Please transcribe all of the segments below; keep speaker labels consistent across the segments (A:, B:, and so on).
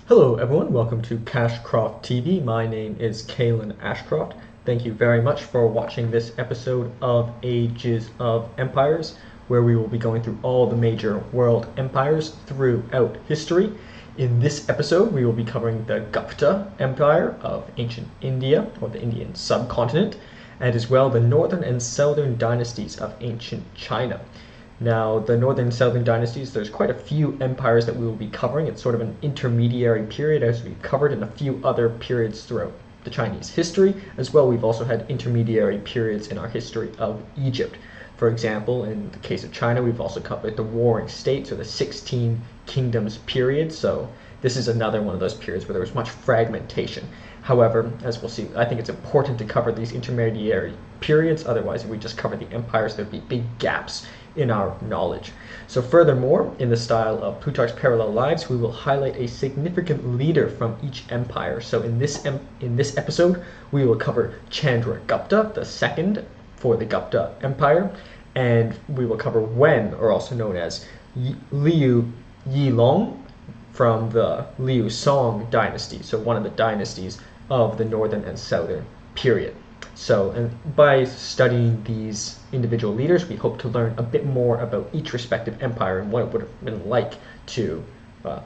A: Hello everyone, welcome to Cashcroft TV. My name is Kalen Ashcroft. Thank you very much for watching this episode of Ages of Empires, where we will be going through all the major world empires throughout history. In this episode, we will be covering the Gupta Empire of ancient India, or the Indian subcontinent, and as well the northern and southern dynasties of ancient China. Now, the northern and southern dynasties, there's quite a few empires that we will be covering. It's sort of an intermediary period, as we've covered in a few other periods throughout the Chinese history. As well, we've also had intermediary periods in our history of Egypt. For example, in the case of China, we've also covered the Warring States, or the 16 Kingdoms period. So this is another one of those periods where there was much fragmentation. However, as we'll see, I think it's important to cover these intermediary periods. Otherwise, if we just cover the empires, there'd be big gaps in our knowledge. So furthermore, in the style of Plutarch's Parallel Lives, we will highlight a significant leader from each empire. So in this episode, we will cover Chandragupta II for the Gupta Empire, and we will cover Wen, or also known as Liu Yilong, from the Liu Song dynasty, so one of the dynasties of the northern and southern period. So, and by studying these individual leaders, we hope to learn a bit more about each respective empire and what it would have been like to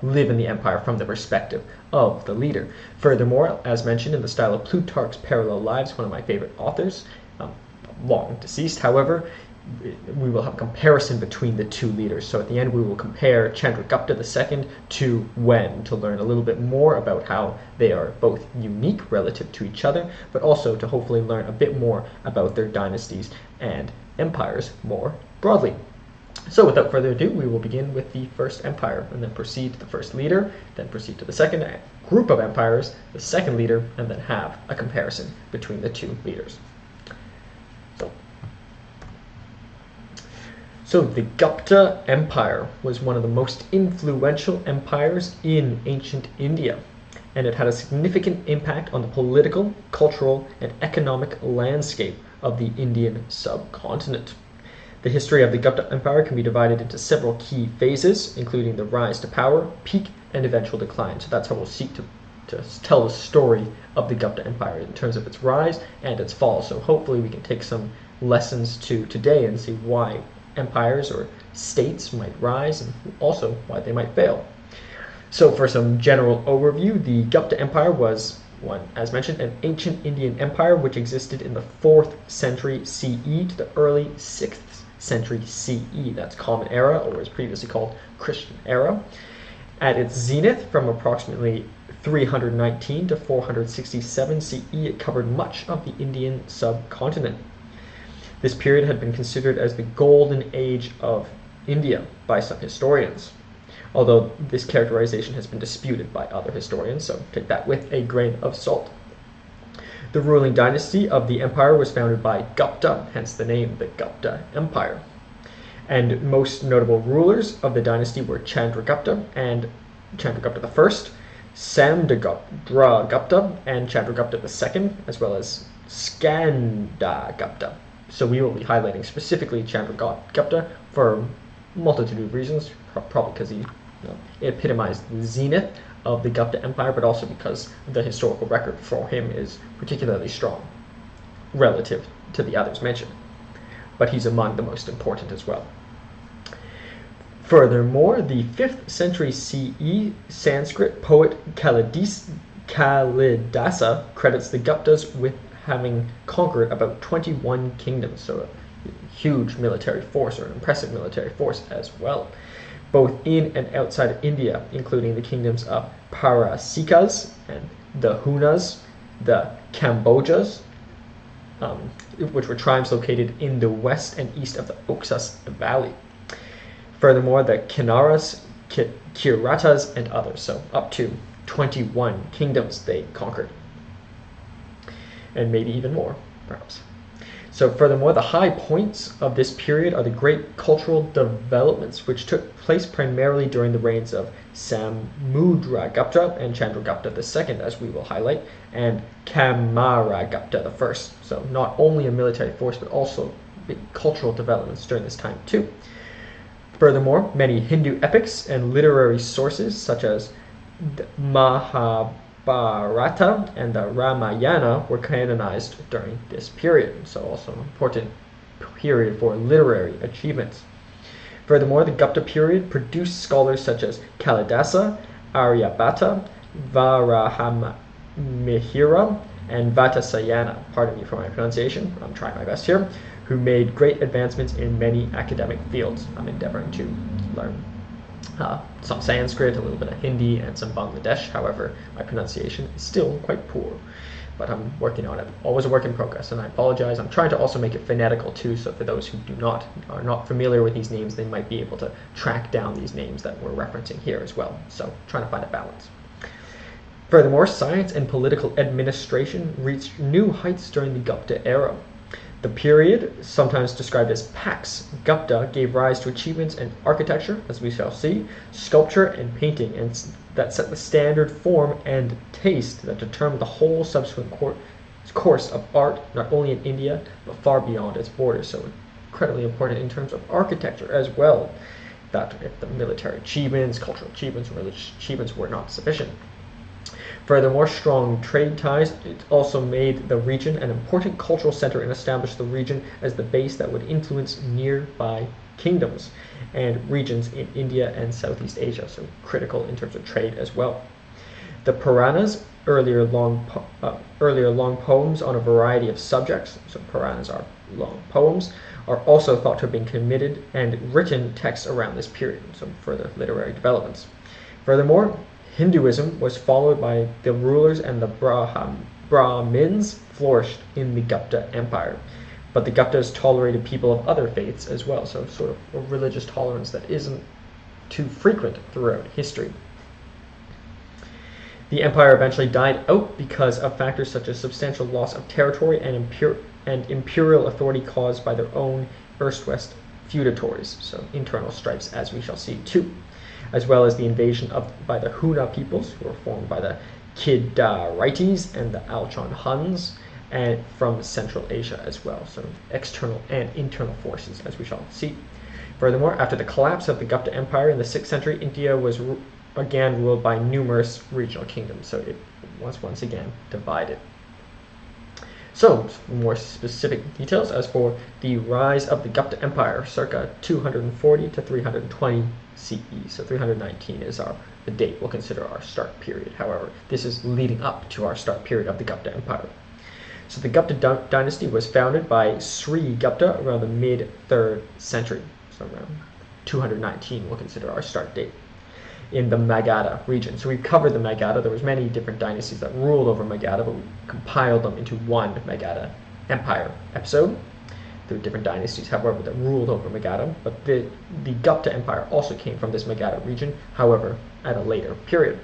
A: live in the empire from the perspective of the leader. Furthermore, as mentioned, in the style of Plutarch's Parallel Lives, one of my favorite authors, long deceased, however, we will have a comparison between the two leaders. So at the end, we will compare Chandragupta II to Wen to learn a little bit more about how they are both unique relative to each other, but also to hopefully learn a bit more about their dynasties and empires more broadly. So without further ado, we will begin with the first empire, and then proceed to the first leader, then proceed to the second group of empires, the second leader, and then have a comparison between the two leaders. So the Gupta Empire was one of the most influential empires in ancient India, and it had a significant impact on the political, cultural, and economic landscape of the Indian subcontinent. The history of the Gupta Empire can be divided into several key phases, including the rise to power, peak, and eventual decline. So that's how we'll seek to tell the story of the Gupta Empire in terms of its rise and its fall. So hopefully we can take some lessons to today and see why empires or states might rise and also why they might fail. So for some general overview, the Gupta Empire was one, as mentioned, an ancient Indian empire which existed in the 4th century CE to the early 6th century CE. That's Common Era, or was previously called Christian Era. At its zenith, from approximately 319 to 467 CE, it covered much of the Indian subcontinent. This period had been considered as the golden age of India by some historians, although this characterization has been disputed by other historians, so take that with a grain of salt. The ruling dynasty of the empire was founded by Gupta, hence the name, the Gupta Empire. And most notable rulers of the dynasty were Chandragupta and Chandragupta I, Samdragupta, and Chandragupta II, as well as Skandagupta. So we will be highlighting specifically Chandragupta for a multitude of reasons, probably because he epitomized the zenith of the Gupta Empire, but also because the historical record for him is particularly strong relative to the others mentioned. But he's among the most important as well. Furthermore, the 5th century CE Sanskrit poet Kalidasa credits the Guptas with having conquered about 21 kingdoms, so a huge military force, or an impressive military force as well, both in and outside of India, including the kingdoms of Parasikas and the Hunas, the Kambojas, which were tribes located in the west and east of the Oxus Valley. Furthermore, the Kinnaras, Kiratas, and others, so up to 21 kingdoms they conquered, and maybe even more, perhaps. So furthermore, the high points of this period are the great cultural developments which took place primarily during the reigns of Samudragupta and Chandragupta II, as we will highlight, and Kamaragupta I. So not only a military force, but also big cultural developments during this time too. Furthermore, many Hindu epics and literary sources, such as The Mahabharata and the Ramayana were canonized during this period, so also an important period for literary achievements. Furthermore, the Gupta period produced scholars such as Kalidasa, Aryabhata, Varahamihira, and Vatasayana, pardon me for my pronunciation, I'm trying my best here, who made great advancements in many academic fields. I'm endeavoring to learn some Sanskrit, a little bit of Hindi, and some Bangladesh. However, my pronunciation is still quite poor, but I'm working on it. Always a work in progress, and I apologize. I'm trying to also make it phonetical too, so for those who are not familiar with these names, they might be able to track down these names that we're referencing here as well. So trying to find a balance. Furthermore, science and political administration reached new heights during the Gupta era. The period, sometimes described as Pax Gupta, gave rise to achievements in architecture, as we shall see, sculpture, and painting, and that set the standard form and taste that determined the whole subsequent course of art, not only in India, but far beyond its borders. So incredibly important in terms of architecture as well, that if the military achievements, cultural achievements, religious achievements were not sufficient. Furthermore, strong trade ties also made the region an important cultural center and established the region as the base that would influence nearby kingdoms and regions in India and Southeast Asia, so critical in terms of trade as well. The Puranas, earlier long poems on a variety of subjects, so Puranas are long poems, are also thought to have been committed and written texts around this period, so further literary developments. Furthermore, Hinduism was followed by the rulers, and the Brahmins flourished in the Gupta Empire. But the Guptas tolerated people of other faiths as well, so sort of a religious tolerance that isn't too frequent throughout history. The empire eventually died out because of factors such as substantial loss of territory and imperial authority caused by their own erstwhile feudatories, so internal stripes, as we shall see too, as well as the invasion by the Huna peoples, who were formed by the Kidarites and the Alchon Huns, and from Central Asia as well, so external and internal forces, as we shall see. Furthermore, after the collapse of the Gupta Empire in the 6th century, India was again ruled by numerous regional kingdoms, so it was once again divided. So, more specific details as for the rise of the Gupta Empire, circa 240 to 320 CE. So 319 is the date we'll consider our start period. However, this is leading up to our start period of the Gupta Empire. So the Gupta dynasty was founded by Sri Gupta around the mid-3rd century. So around 219 we'll consider our start date in the Magadha region. So we've covered the Magadha. There was many different dynasties that ruled over Magadha, but we compiled them into one Magadha Empire episode. There were different dynasties, however, that ruled over Magadha, but the Gupta Empire also came from this Magadha region, however, at a later period.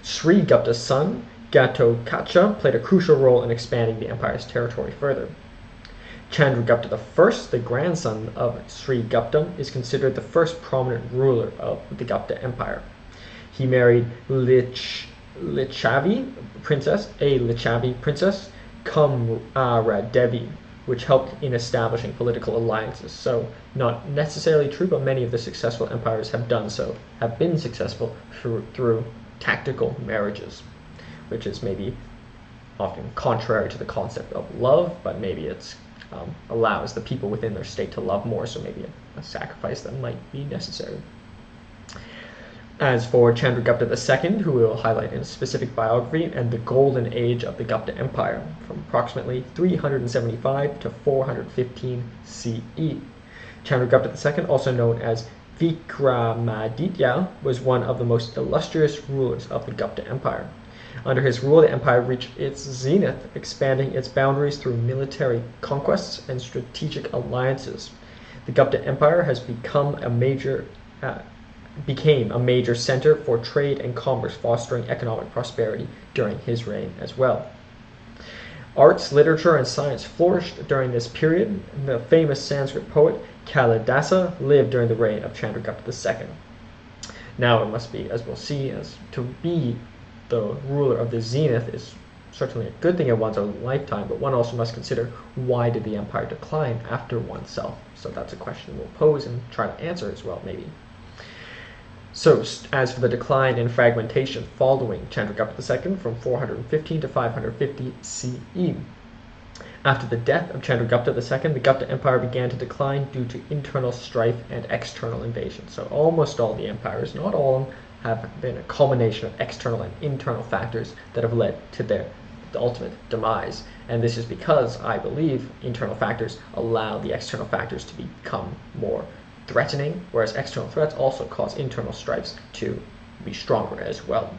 A: Sri Gupta's son, Ghatotkacha, played a crucial role in expanding the empire's territory further. Chandragupta I, the grandson of Sri Gupta, is considered the first prominent ruler of the Gupta Empire. He married Licchavi princess Kamaradevi, which helped in establishing political alliances. So, not necessarily true, but many of the successful empires have been successful through tactical marriages, which is maybe often contrary to the concept of love, but maybe it's allows the people within their state to love more, so maybe a sacrifice that might be necessary. As for Chandragupta II, who we will highlight in a specific biography, and the golden age of the Gupta Empire, from approximately 375 to 415 CE. Chandragupta II, also known as Vikramaditya, was one of the most illustrious rulers of the Gupta Empire. Under his rule, the empire reached its zenith, expanding its boundaries through military conquests and strategic alliances. The Gupta Empire has became a major center for trade and commerce, fostering economic prosperity during his reign as well. Arts, literature, and science flourished during this period. The famous Sanskrit poet Kalidasa lived during the reign of Chandragupta II. Now it must be, as we'll see, as to be the ruler of the zenith is certainly a good thing in one's own lifetime, but one also must consider, why did the empire decline after oneself? So that's a question we'll pose and try to answer as well, maybe. So, as for the decline and fragmentation following Chandragupta II from 415 to 550 CE. After the death of Chandragupta II, the Gupta Empire began to decline due to internal strife and external invasion. So almost all the empires, not all of them, have been a culmination of external and internal factors that have led to the ultimate demise. And this is because, I believe, internal factors allow the external factors to become more threatening, whereas external threats also cause internal strifes to be stronger as well.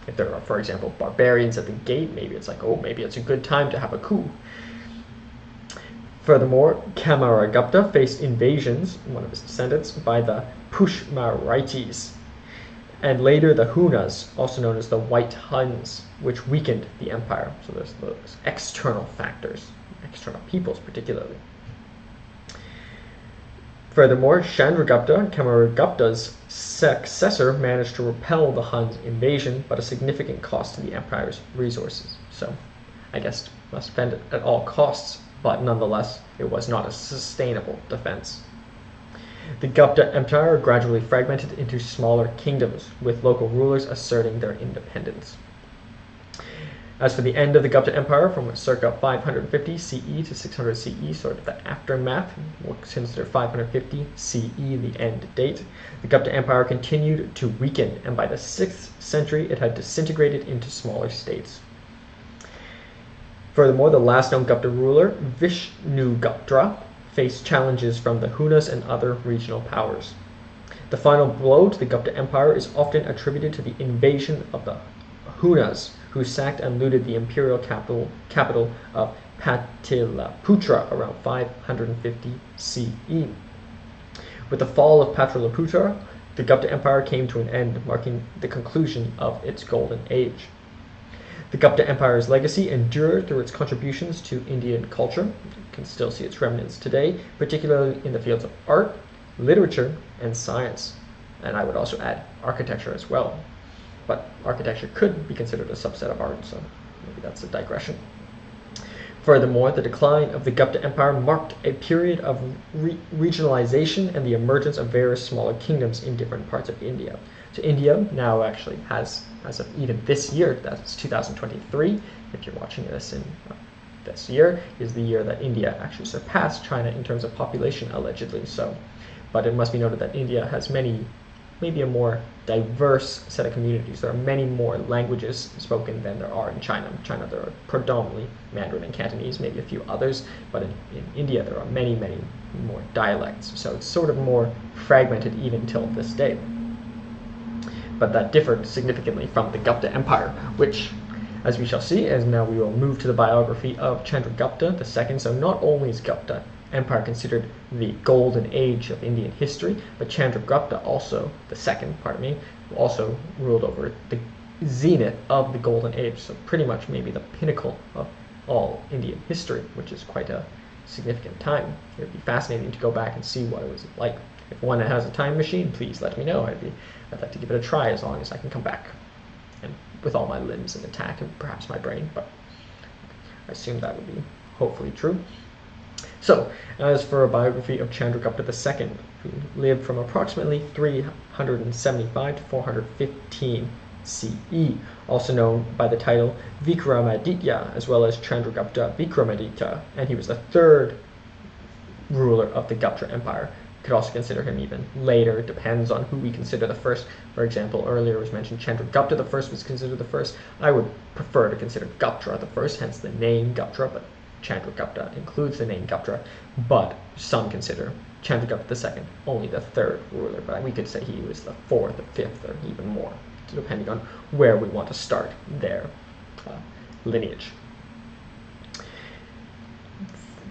A: If there are, for example, barbarians at the gate, maybe it's like, oh, maybe it's a good time to have a coup. Furthermore, Chandragupta faced invasions, one of his descendants, by the Pushmarites, and later the Hunas, also known as the White Huns, which weakened the empire. So there's those external factors, external peoples particularly. Furthermore, Chandragupta, Chandragupta's successor, managed to repel the Huns' invasion, but a significant cost to the empire's resources. So, I guess must defend it at all costs, but nonetheless, it was not a sustainable defense. The Gupta Empire gradually fragmented into smaller kingdoms, with local rulers asserting their independence. As for the end of the Gupta Empire, from circa 550 CE to 600 CE, sort of the aftermath, we'll consider 550 CE the end date, the Gupta Empire continued to weaken, and by the 6th century it had disintegrated into smaller states. Furthermore, the last known Gupta ruler, Vishnugupta, faced challenges from the Hunas and other regional powers. The final blow to the Gupta Empire is often attributed to the invasion of the Hunas, who sacked and looted the imperial capital of Pataliputra around 550 CE. With the fall of Pataliputra, the Gupta Empire came to an end, marking the conclusion of its golden age. The Gupta Empire's legacy endured through its contributions to Indian culture. You can still see its remnants today, particularly in the fields of art, literature, and science. And I would also add architecture as well. But architecture could be considered a subset of art, so maybe that's a digression. Furthermore, the decline of the Gupta Empire marked a period of regionalization and the emergence of various smaller kingdoms in different parts of India. So India now actually has, as of even this year, that's 2023, if you're watching this in this year, is the year that India actually surpassed China in terms of population, allegedly. So, but it must be noted that India has maybe a more diverse set of communities. There are many more languages spoken than there are in China. In China, there are predominantly Mandarin and Cantonese, maybe a few others, but in India, there are many, many more dialects. So it's sort of more fragmented even till this day. But that differed significantly from the Gupta Empire, which, as we shall see, as now we will move to the biography of Chandragupta II. So not only is Gupta Empire considered the golden age of Indian history, but Chandragupta also, also ruled over the zenith of the golden age, so pretty much maybe the pinnacle of all Indian history, which is quite a significant time. It would be fascinating to go back and see what it was like. If one has a time machine, please let me know. I'd like to give it a try as long as I can come back, and with all my limbs intact and perhaps my brain, but I assume that would be hopefully true. So, as for a biography of Chandragupta II, who lived from approximately 375 to 415 CE, also known by the title Vikramaditya, as well as Chandragupta Vikramaditya, and he was the third ruler of the Gupta Empire. Could also consider him even later. It depends on who we consider the first. For example, earlier was mentioned Chandragupta I was considered the first. I would prefer to consider Gupta the first, hence the name Gupta, but Chandragupta includes the name Gupta, but some consider Chandragupta II only the third ruler, but we could say he was the fourth or fifth or even more, depending on where we want to start their lineage.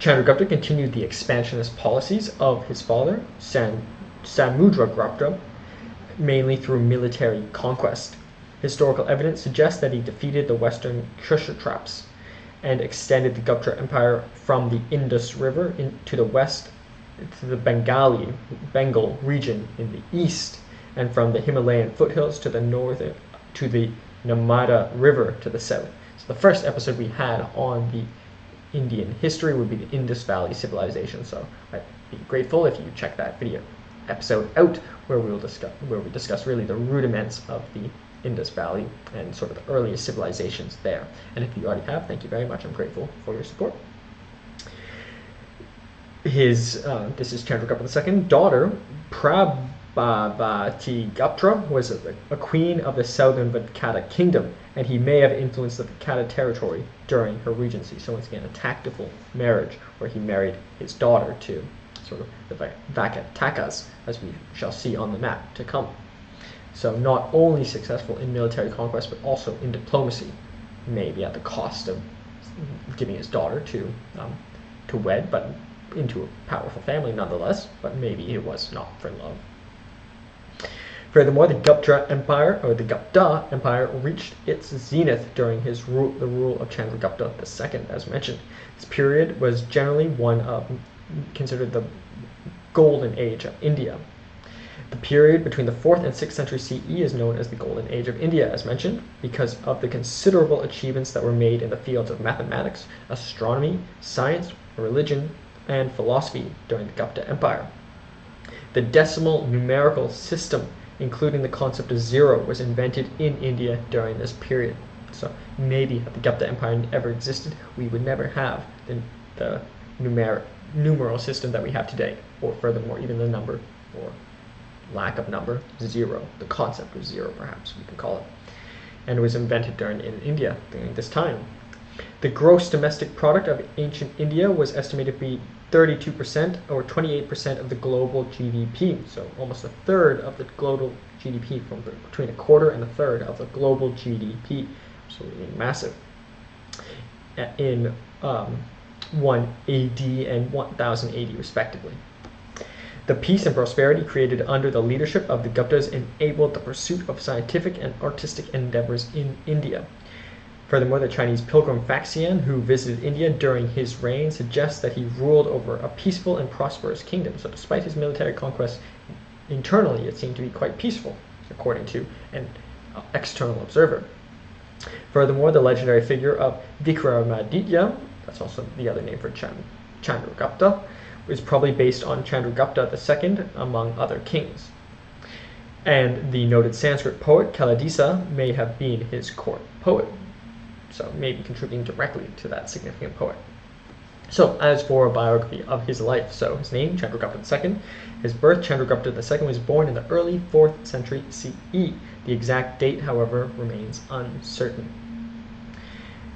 A: Chandragupta continued the expansionist policies of his father, Samudragupta, mainly through military conquest. Historical evidence suggests that he defeated the western Kshatraps and extended the Gupta Empire from the Indus River to the west to the Bengal region in the east, and from the Himalayan foothills to the north to the Narmada River to the south. So the first episode we had on the Indian history would be the Indus Valley Civilization, so I'd be grateful if you check that video episode out, where we discuss really the rudiments of the Indus Valley and sort of the earliest civilizations there. And if you already have, thank you very much. I'm grateful for your support. This is Chandragupta II. Daughter Prabhavati Gupta was a queen of the southern Vakata kingdom, and he may have influenced the Vakata territory during her regency. So once again, a tactful marriage where he married his daughter to sort of the Vakatakas, as we shall see on the map to come. So not only successful in military conquest, but also in diplomacy, maybe at the cost of giving his daughter to wed, but into a powerful family nonetheless, but maybe it was not for love. Furthermore, the Gupta Empire reached its zenith during the rule of Chandragupta II, as mentioned. This period was generally considered the golden age of India. The period between the 4th and 6th century CE is known as the Golden Age of India, as mentioned, because of the considerable achievements that were made in the fields of mathematics, astronomy, science, religion, and philosophy during the Gupta Empire. The decimal numerical system, including the concept of zero, was invented in India during this period. So maybe if the Gupta Empire ever existed, we would never have the numeral system that we have today, or furthermore, even the number or lack of number, zero, the concept of zero, perhaps we can call it. And it was invented in India during this time. The gross domestic product of ancient India was estimated to be 32% or 28% of the global GDP. So almost a third of the global GDP, between a quarter and a third of the global GDP. Absolutely massive. In 1 AD and 1000 AD respectively. The peace and prosperity created under the leadership of the Guptas enabled the pursuit of scientific and artistic endeavors in India. Furthermore, the Chinese pilgrim Faxian, who visited India during his reign, suggests that he ruled over a peaceful and prosperous kingdom. So despite his military conquests, internally it seemed to be quite peaceful, according to an external observer. Furthermore, the legendary figure of Vikramaditya, that's also the other name for Chandragupta, is probably based on Chandragupta II, among other kings. And the noted Sanskrit poet Kalidasa may have been his court poet, so maybe contributing directly to that significant poet. So as for a biography of his life, so his name, Chandragupta II, his birth, Chandragupta II was born in the early 4th century CE. The exact date, however, remains uncertain.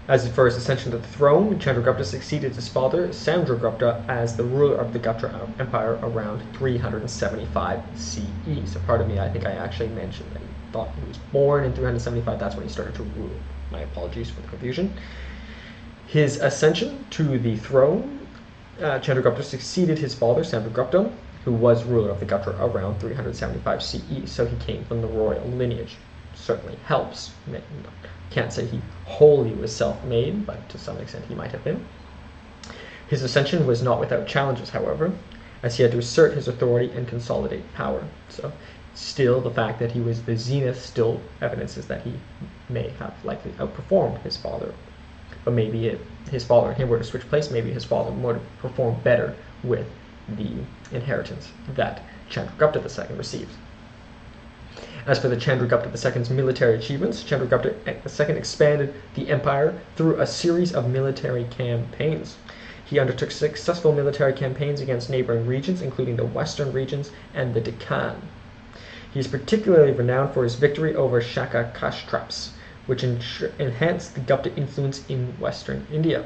A: As for his ascension to the throne, Chandragupta succeeded his father, Chandragupta, as the ruler of the Gupta Empire around 375 CE. So pardon me, I think I actually mentioned that he thought he was born in 375, that's when he started to rule. My apologies for the confusion. His ascension to the throne, Chandragupta succeeded his father, Chandragupta, who was ruler of the Gupta around 375 CE, so he came from the royal lineage. Certainly helps. Can't say he wholly was self-made, but to some extent he might have been. His ascension was not without challenges, however, as he had to assert his authority and consolidate power. So still, the fact that he was the zenith still evidences that he may have likely outperformed his father. But maybe if his father and him were to switch place, maybe his father would have performed better with the inheritance that Chandragupta II received. As for the Chandragupta II's military achievements, Chandragupta II expanded the empire through a series of military campaigns. He undertook successful military campaigns against neighboring regions, including the western regions and the Deccan. He is particularly renowned for his victory over Shaka Kshatraps, which enhanced the Gupta influence in western India.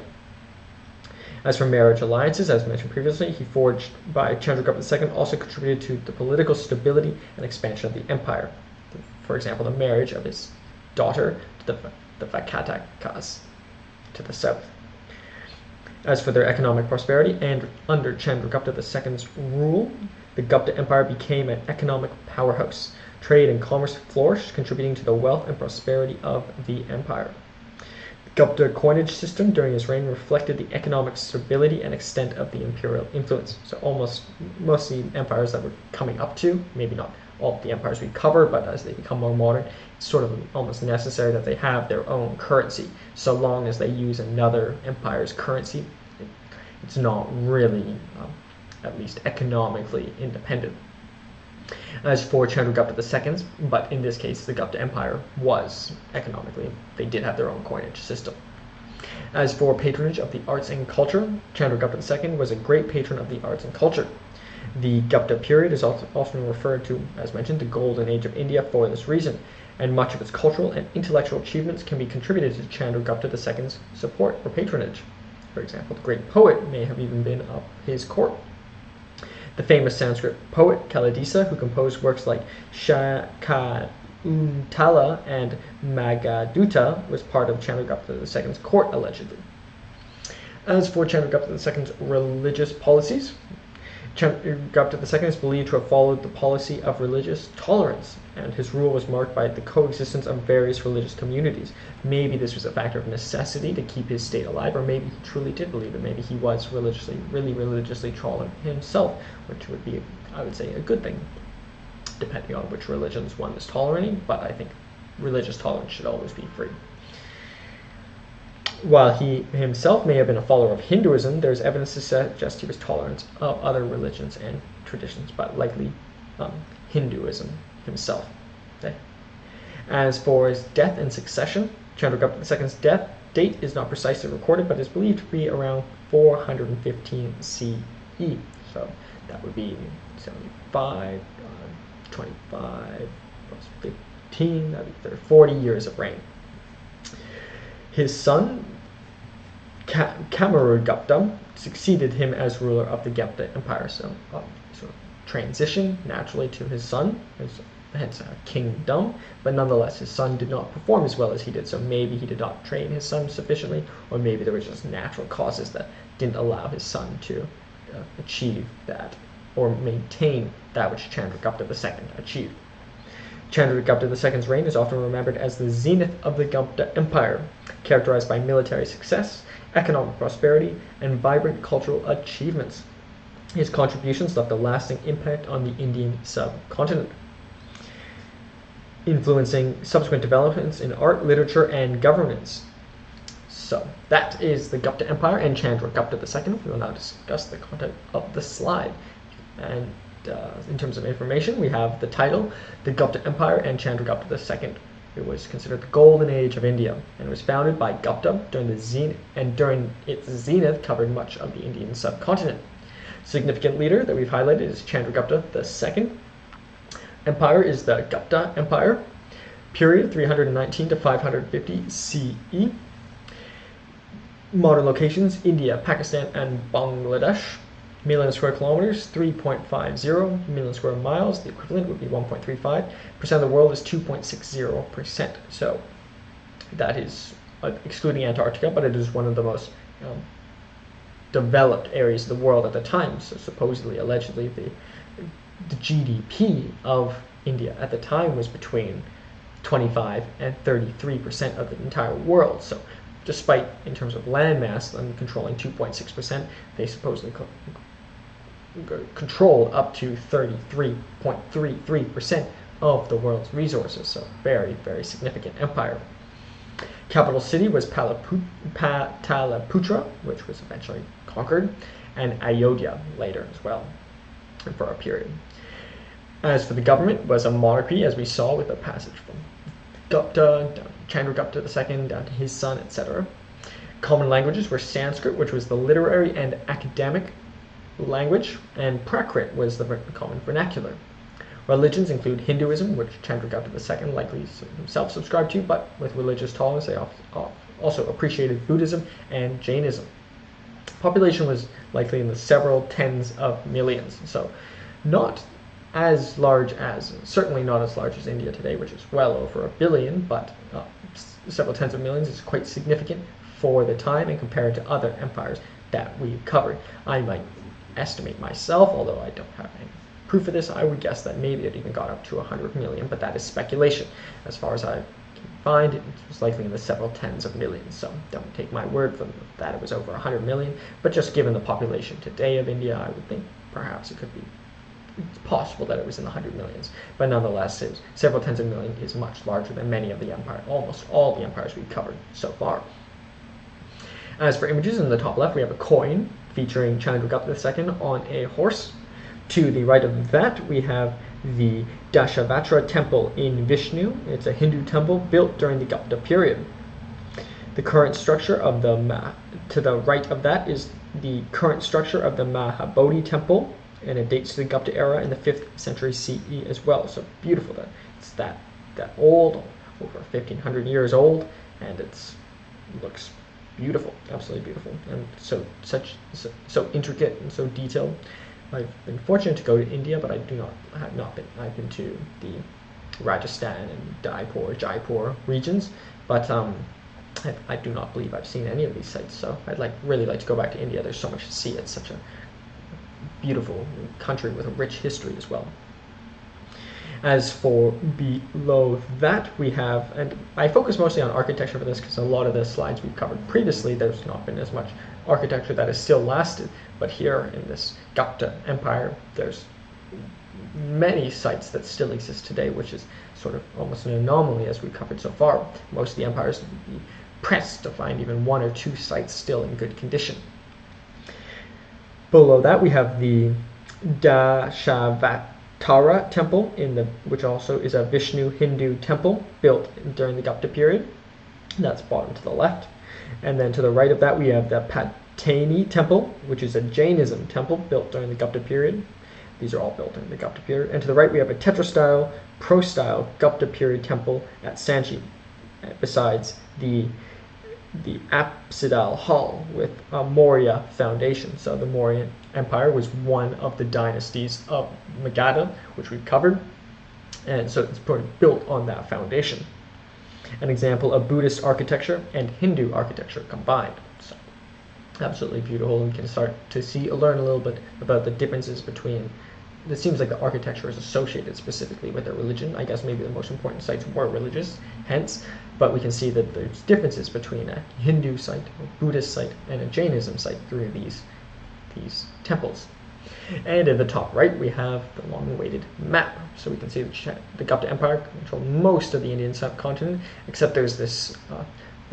A: As for marriage alliances, as mentioned previously, he forged by Chandragupta II also contributed to the political stability and expansion of the empire. For example, the marriage of his daughter to the Vakatakas to the south. As for their economic prosperity, and under Chandragupta II's rule, the Gupta Empire became an economic powerhouse. Trade and commerce flourished, contributing to the wealth and prosperity of the empire. The Gupta coinage system during his reign reflected the economic stability and extent of the imperial influence. So most of the empires that we're coming up to, maybe not all the empires we cover, but as they become more modern, it's sort of almost necessary that they have their own currency. So long as they use another empire's currency, it's not really, at least economically, independent. As for Chandragupta II's, but in this case the Gupta Empire was economically, they did have their own coinage system. As for patronage of the arts and culture, Chandragupta II was a great patron of the arts and culture. The Gupta period is often referred to, as mentioned, the golden age of India for this reason, and much of its cultural and intellectual achievements can be contributed to Chandragupta II's support or patronage. For example, the great poet may have even been of his court. The famous Sanskrit poet Kalidasa, who composed works like Shakuntala and Meghaduta, was part of Chandragupta II's court, allegedly. As for Chandragupta II's religious policies, Chandragupta II is believed to have followed the policy of religious tolerance, and his rule was marked by the coexistence of various religious communities. Maybe this was a factor of necessity to keep his state alive, or maybe he truly did believe it. Maybe he was really religiously tolerant himself, which would be, I would say, a good thing, depending on which religions one is tolerating, but I think religious tolerance should always be free. While he himself may have been a follower of Hinduism, there's evidence to suggest he was tolerant of other religions and traditions, but likely Hinduism himself. Okay. As for his death and succession, Chandragupta II's death date is not precisely recorded, but is believed to be around 415 CE. So that would be 75, 25 plus 15, that would be 40 years of reign. His son, Chandragupta, succeeded him as ruler of the Gupta Empire. So transition naturally to his son, hence kingdom, but nonetheless his son did not perform as well as he did. So maybe he did not train his son sufficiently, or maybe there were just natural causes that didn't allow his son to achieve that or maintain that which Chandragupta II achieved. Chandragupta II's reign is often remembered as the zenith of the Gupta Empire, characterized by military success, economic prosperity, and vibrant cultural achievements. His contributions left a lasting impact on the Indian subcontinent, influencing subsequent developments in art, literature, and governance. So that is the Gupta Empire and Chandragupta II. We will now discuss the content of the slide. And in terms of information, we have the title, the Gupta Empire and Chandragupta II. It was considered the golden age of India, and it was founded by Gupta during its zenith covered much of the Indian subcontinent. Significant leader that we've highlighted is Chandragupta II. Empire is the Gupta Empire, period 319 to 550 CE. Modern locations, India, Pakistan, and Bangladesh. Million square kilometers, 3.50 million square miles. The equivalent would be 1.35%. Of the world is 2.60%. So that is excluding Antarctica, but it is one of the most developed areas of the world at the time. So supposedly, allegedly, the GDP of India at the time was between 25 and 33% of the entire world. So despite, in terms of landmass, them controlling 2.6%, they supposedly control up to 33.33% of the world's resources. So very, very significant empire. Capital city was Pataliputra, which was eventually conquered, and Ayodhya later as well, for a period. As for the government, was a monarchy, as we saw with the passage from Gupta, down to Chandragupta II, down to his son, etc. Common languages were Sanskrit, which was the literary and academic language, and Prakrit was the common vernacular. Religions include Hinduism, which Chandragupta II likely himself subscribed to, but with religious tolerance they also appreciated Buddhism and Jainism. Population was likely in the several tens of millions, so not as large as, certainly not as large as India today, which is well over 1 billion, but several tens of millions is quite significant for the time and compared to other empires that we've covered. I might estimate myself, although I don't have any proof of this, I would guess that maybe it even got up to 100 million, but that is speculation. As far as I can find, it was likely in the several tens of millions, so don't take my word for that it was over 100 million, but just given the population today of India, I would think perhaps it could be, it's possible that it was in the 100 millions, but nonetheless, several tens of million is much larger than many of the empires, almost all the empires we've covered so far. As for images, in the top left, we have a coin featuring Chandragupta II on a horse. To the right of that, we have the Dashavatra temple in Vishnu. It's a Hindu temple built during the Gupta period. The current structure of to the right of that is the current structure of the Mahabodhi temple, and it dates to the Gupta era in the 5th century CE as well. So beautiful that it's that old, over 1,500 years old, and it looks beautiful, absolutely beautiful, and so intricate and so detailed. I've been fortunate to go to India, but I've not been. I've been to the Rajasthan and Jaipur regions, but I do not believe I've seen any of these sites. So I'd really like to go back to India. There's so much to see. It's such a beautiful country with a rich history as well. As for below that, we have, and I focus mostly on architecture for this because a lot of the slides we've covered previously, there's not been as much architecture that has still lasted. But here in this Gupta Empire, there's many sites that still exist today, which is sort of almost an anomaly as we've covered so far. Most of the empires would be pressed to find even 1 or 2 sites still in good condition. Below that, we have the Dashavatara temple, which also is a Vishnu Hindu temple built during the Gupta period. That's bottom to the left. And then to the right of that, we have the Patani temple, which is a Jainism temple built during the Gupta period. These are all built during the Gupta period. And to the right, we have a tetrastyle, pro-style Gupta period temple at Sanchi, besides the apsidal hall with a Maurya foundation. So the Maurya Empire was one of the dynasties of Magadha, which we've covered, and so it's built on that foundation. An example of Buddhist architecture and Hindu architecture combined. So absolutely beautiful. We can start to learn a little bit about the differences between. It seems like the architecture is associated specifically with their religion. I guess maybe the most important sites were religious, hence, but we can see that there's differences between a Hindu site, a Buddhist site, and a Jainism site through these temples. And in the top right, we have the long-awaited map. So we can see the Gupta Empire controlled most of the Indian subcontinent, except there's this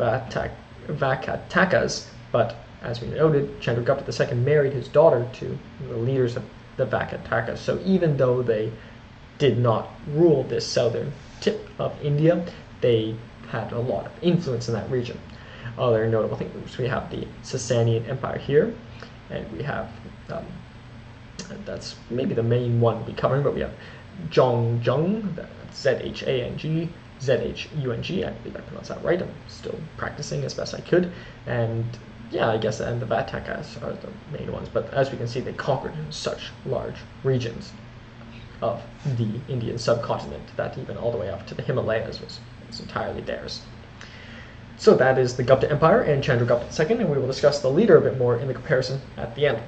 A: Vakatakas, but as we noted, Chandragupta II married his daughter to the leaders of the Vakatakas. So even though they did not rule this southern tip of India, they had a lot of influence in that region. Other notable things, we have the Sasanian Empire here, and we have, that's maybe the main one we'll be covering, but we have Zhongjung, that's Zhang, Zhung, I believe I pronounced that right. I'm still practicing as best I could, and yeah, I guess, and the Vatakas are the main ones, but as we can see, they conquered such large regions of the Indian subcontinent that even all the way up to the Himalayas was entirely theirs. So that is the Gupta Empire and Chandragupta II, and we will discuss the leader a bit more in the comparison at the end.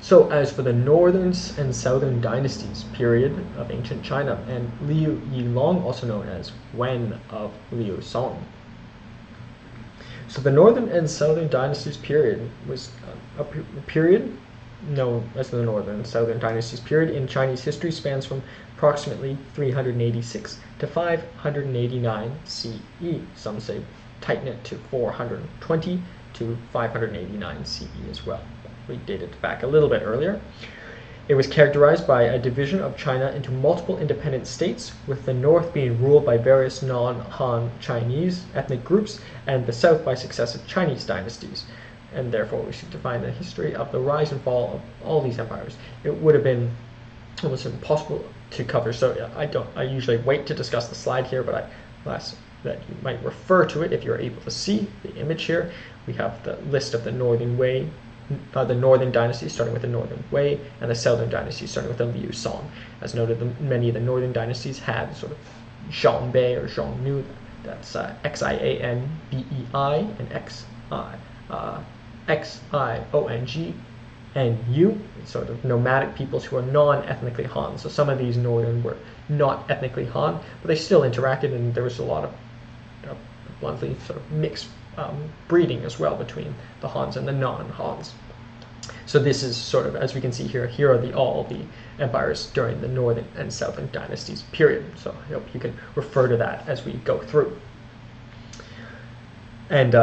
A: So as for the northern and southern dynasties period of ancient China, and Liu Yilong, also known as Wen of Liu Song. So the northern and southern dynasties period was a period known as the northern and southern dynasties period in Chinese history, spans from approximately 386 to 589 CE. Some say tighten it to 420 to 589 CE as well. We dated it back a little bit earlier. It was characterized by a division of China into multiple independent states, with the north being ruled by various non-Han Chinese ethnic groups and the south by successive Chinese dynasties. And therefore we should define the history of the rise and fall of all these empires. It would have been almost impossible to cover, so I usually wait to discuss the slide here, but I ask that you might refer to it if you're able to see the image here. We have the list of the northern dynasties starting with the Northern Wei, and the southern dynasties starting with the Liu Song. As noted, many of the northern dynasties had sort of Xiangbei or Xiongnu, that's Xianbei and Xiong and Yu, sort of nomadic peoples who are non-ethnically Han. So some of these northern were not ethnically Han, but they still interacted, and there was a lot of bluntly sort of mixed breeding as well between the Hans and the non-Hans. So this is sort of, as we can see here are all the empires during the northern and southern dynasties period. So I hope you can refer to that as we go through. And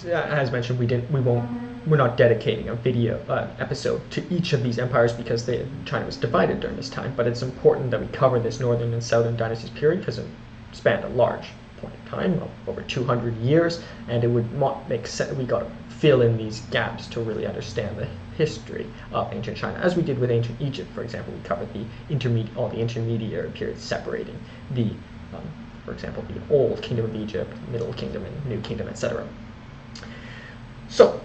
A: as mentioned, we're not dedicating a video episode to each of these empires because China was divided during this time. But it's important that we cover this northern and southern dynasties period because it spanned a large point of time of over 200 years, and it would not make sense. We got to fill in these gaps to really understand the history of ancient China, as we did with ancient Egypt. For example, we covered all the intermediary periods separating for example, the Old Kingdom of Egypt, Middle Kingdom, and New Kingdom, etc. So,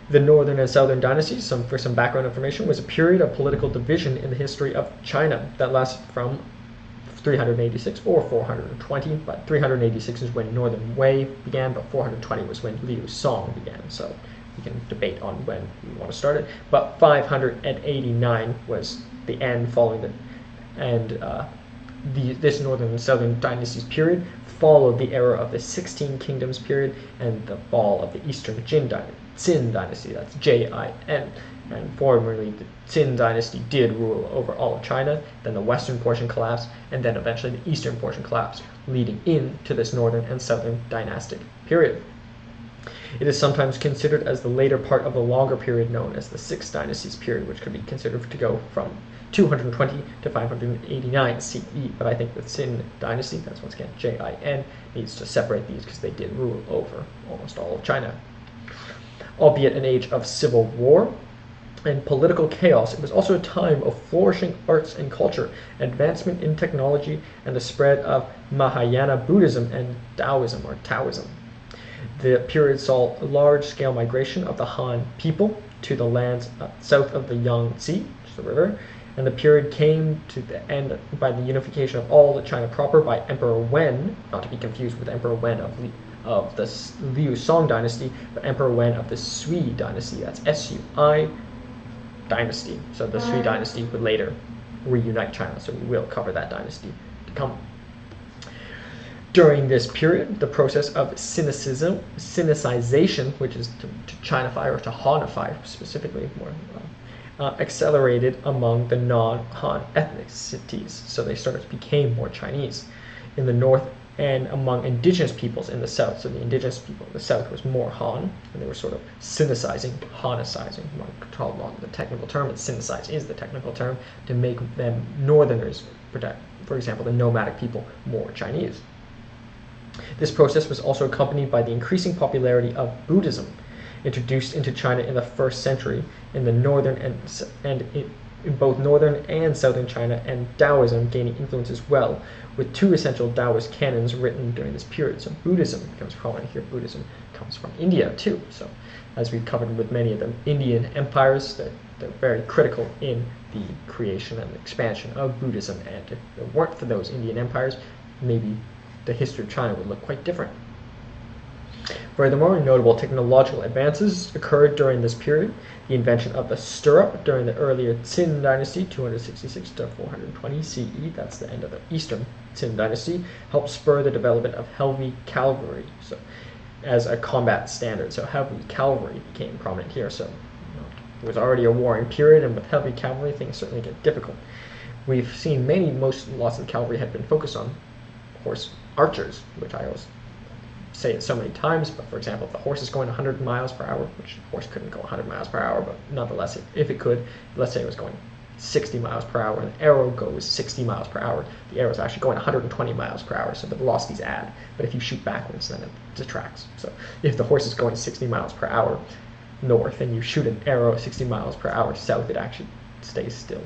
A: the Northern and Southern dynasties, for some background information, was a period of political division in the history of China that lasted from 386 or 420, but 386 is when Northern Wei began, but 420 was when Liu Song began. So we can debate on when we want to start it. But 589 was the end this Northern and Southern dynasties period followed the era of the 16 Kingdoms period and the fall of the Eastern Qin dynasty, that's Jin. And formerly the Qin dynasty did rule over all of China, then the western portion collapsed, and then eventually the eastern portion collapsed, leading into this Northern and Southern dynastic period. It is sometimes considered as the later part of the longer period known as the Six Dynasties period, which could be considered to go from 220 to 589 CE, but I think the Qin dynasty, that's once again Jin, needs to separate these because they did rule over almost all of China. Albeit an age of civil war and political chaos, it was also a time of flourishing arts and culture, advancement in technology, and the spread of Mahayana Buddhism and Taoism. The period saw a large-scale migration of the Han people to the lands south of the Yangtze, which is the river, and the period came to the end by the unification of all of China proper by Emperor Wen, not to be confused with Emperor Wen of the Liu Song dynasty, but Emperor Wen of the Sui dynasty, that's Sui dynasty. So the Sui dynasty would later reunite China, so we will cover that dynasty to come. During this period, the process of Sinicization, which is to Chinify or to Hanify specifically, accelerated among the non-Han ethnicities, so they became more Chinese in the north and among indigenous peoples in the south. So the indigenous people in the south was more Han, and they were sort of Sinicizing, Hanicizing. One could call it the technical term, but Sinicize is the technical term to make them northerners, for example, the nomadic people, more Chinese. This process was also accompanied by the increasing popularity of Buddhism, introduced into China in the 1st century in the northern and in both northern and southern China, and Taoism gaining influence as well, with 2 essential Taoist canons written during this period. So Buddhism becomes prominent here. Buddhism comes from India too. So as we've covered with many of the Indian empires, they're very critical in the creation and expansion of Buddhism, and if it weren't for those Indian empires, maybe the history of China would look quite different. Furthermore, notable technological advances occurred during this period. The invention of the stirrup during the earlier Qin dynasty, 266 to 420 CE, that's the end of the Eastern Qin dynasty, helped spur the development of heavy cavalry, so as a combat standard. So heavy cavalry became prominent here. So it was already a warring period, and with heavy cavalry, things certainly get difficult. We've seen lots of cavalry had been focused on horse archers, which I always say it so many times, but for example, if the horse is going 100 miles per hour, which the horse couldn't go 100 miles per hour, but nonetheless, if it could, let's say it was going 60 miles per hour, and the arrow goes 60 miles per hour, the arrow is actually going 120 miles per hour, so the velocities add. But if you shoot backwards, then it detracts. So if the horse is going 60 miles per hour north, and you shoot an arrow 60 miles per hour south, it actually stays still.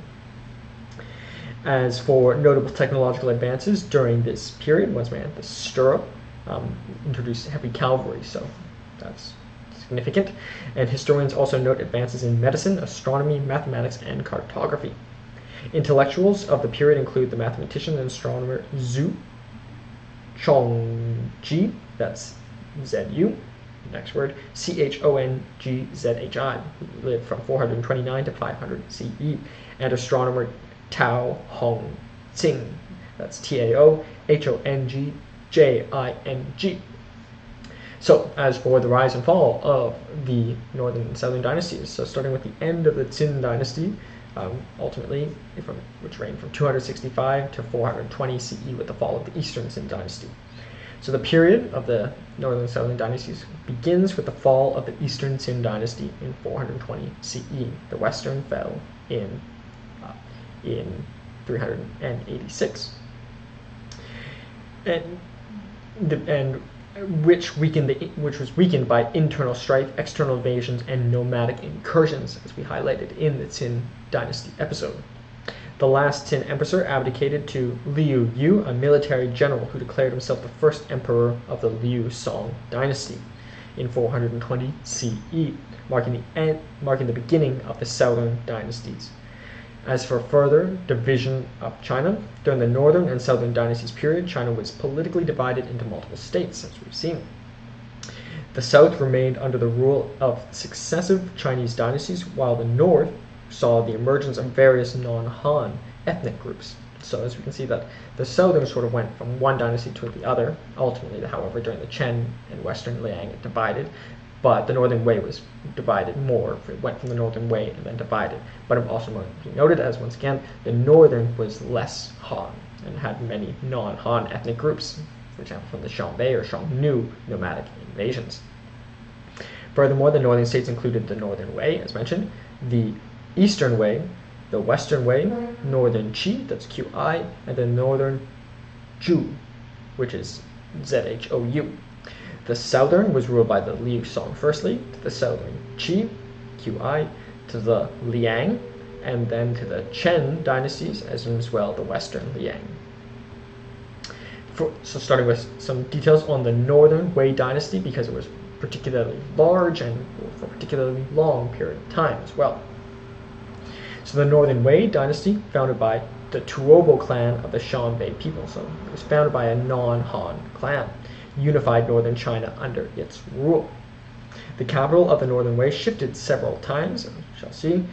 A: As for notable technological advances during this period, once we had the stirrup, introduced heavy cavalry, so that's significant. And historians also note advances in medicine, astronomy, mathematics, and cartography. Intellectuals of the period include the mathematician and astronomer Zhu Chongzhi, that's Z-U, next word, Chongzhi, who lived from 429 to 500 CE, and astronomer Tao Hongqing, that's Taohongjing. So, as for the rise and fall of the northern and southern dynasties, so starting with the end of the Qin dynasty, ultimately, which reigned from 265 to 420 CE with the fall of the Eastern Qin dynasty. So the period of the northern and southern dynasties begins with the fall of the Eastern Qin dynasty in 420 CE. The western fell in 386, and which was weakened by internal strife, external invasions, and nomadic incursions, as we highlighted in the Qin dynasty episode. The last Qin emperor abdicated to Liu Yu, a military general who declared himself the first emperor of the Liu Song dynasty in 420 CE, marking the beginning of the southern dynasties. As for further division of China, during the northern and southern dynasties period, China was politically divided into multiple states, as we've seen. The south remained under the rule of successive Chinese dynasties, while the north saw the emergence of various non-Han ethnic groups. So as we can see that the southern sort of went from one dynasty to the other. Ultimately, however, during the Chen and Western Liang, it divided. But the Northern Wei was divided more. It went from the Northern Wei and then divided. But it also must be noted as, once again, the Northern was less Han and had many non-Han ethnic groups, for example, from the Xiongbai or Xiongnu nomadic invasions. Furthermore, the northern states included the Northern Wei, as mentioned, the Eastern Wei, the Western Wei, Northern Qi, that's Qi, and the Northern Zhou, which is Zhou. The southern was ruled by the Liu Song firstly, to the southern Qi, Qi, to the Liang, and then to the Chen dynasties, as well the western Liang. So starting with some details on the northern Wei dynasty, because it was particularly large and for a particularly long period of time as well. So the northern Wei dynasty, founded by the Tuobo clan of the Xiongbai people, so it was founded by a non-Han clan, unified northern China under its rule. The capital of the Northern Wei shifted several times, as we shall see,